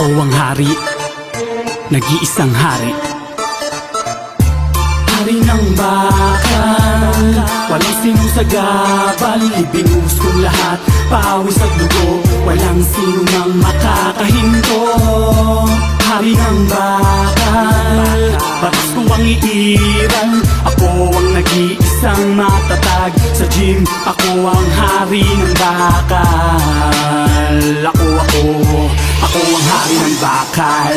Ako ang hari, nag-iisang hari. Hari ng bakal, walang sinusagabal. Ibinuhos kong lahat, pawis at dugo, walang sino mang makakahinto. Hari ng bakal, batas ko ang iiral. Ako ang nag-iisang matatag. Sa gym, ako ang hari ng bakal. Ako ang hari ng bakal.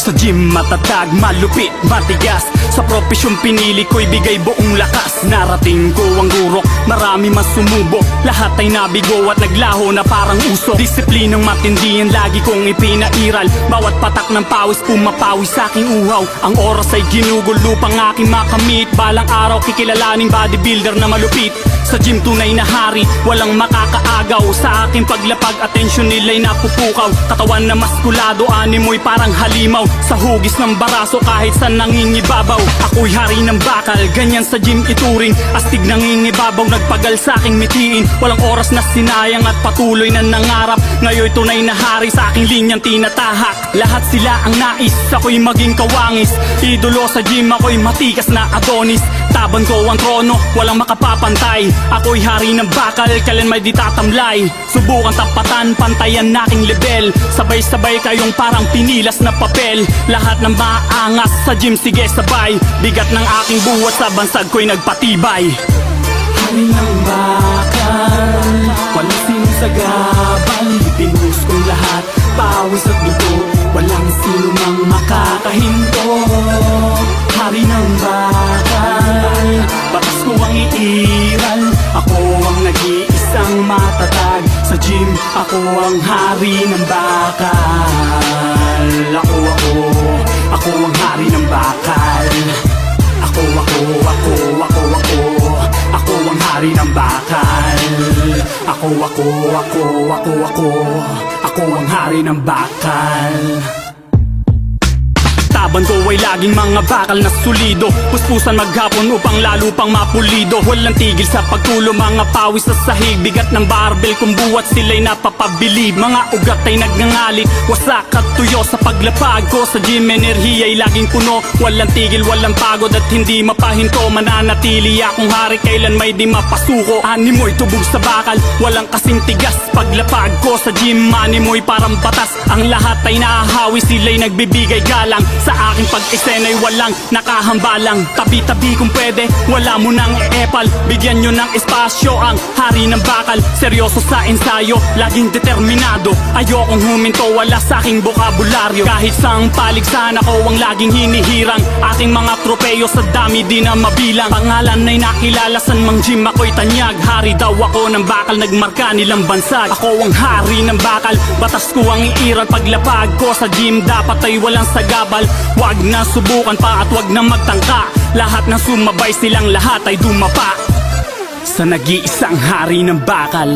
Sa gym matatag, malupit, matigas. Sa profesyong pinili ko, ibigay buong lakas. Narating ko ang gurok, marami mas sumubok. Lahat ay nabigo at naglaho na parang usok. Disiplinang matindi yan lagi kong ipinairal. Bawat patak ng pawis, pumapawis sa aking uhaw. Ang oras ay ginugulo pang aking makamit. Balang araw kikilalaning bodybuilder na malupit. Sa gym tunay na hari, walang makakaagaw. Sa aking paglapag, atensyon nila'y napupukaw. Katawan na maskulado, animoy parang halimaw. Sa hugis ng baraso kahit saan nangingibabaw. Ako'y hari ng bakal, ganyan sa gym ituring. Astig nangingibabaw, nagpagal sa aking mitiin. Walang oras na sinayang at patuloy na nangarap. Ngayon'y tunay na hari, sa aking linyang tinatahak. Lahat sila ang nais, ako'y maging kawangis. Idolo sa gym, ako'y matikas na Adonis. Taban ko ang trono, walang makapapantay. Ako'y hari ng bakal, kailan may di tatamlay. Subukan tapatan, pantayan naking level. Sabay-sabay kayong parang pinilas na papel. Lahat ng maangas sa gym, sige sabay. Bigat ng aking buhat sa bansag ko'y nagpatibay. Hari ng bakal, walang sinusagabal. Ibinuhos kong lahat, pawis at dugo, walang sino mang makakahinto. Hari ng bakal, batas ko ang iiral. Ako ang nag-iisang matatag. Sa gym, ako ang hari ng bakal. Ako ang hari ng bakal. Ako ang hari ng bakal. Ako ang hari ng bakal. Taban ko ay laging mga bakal na solido. Puspusan maghapon upang lalo pang mapulido. Walang tigil sa pagtulo, mga pawis sa sahig. Bigat ng barbell kung buwat sila'y napapabilib. Mga ugat ay nagngangali, wasak at tuyo. Sa paglapag ko sa gym, enerhiya'y laging puno. Walang tigil, walang pagod at hindi mapahinto. Mananatili akong hari, kailan may di mapasuko. Animoy tubog sa bakal, walang kasing tigas. Paglapag ko sa gym, animoy parang batas. Ang lahat ay nahahawi, sila'y nagbibigay galang. Sa aking pag-esena'y walang nakahambalang. Tabi-tabi kung pwede, wala mo nang e-epal. Bigyan nyo ng espasyo ang hari ng bakal. Seryoso sa ensayo, laging determinado. Ayokong huminto, wala sa aking bokabularyo. Kahit saang paligsahan ako ang laging hinihirang. Aking mga tropeyo sa dami di na mabilang. Pangalan ay nakilala sa mang gym, ako'y tanyag. Hari daw ako ng bakal, nagmarka nilang bansag. Ako ang hari ng bakal, batas ko ang iiral. Paglapag ko sa gym, dapat ay walang sagabal. Wag na subukan pa at wag na magtangka. Lahat ng sumabay, silang lahat ay dumapa sa nag-iisang hari ng bakal.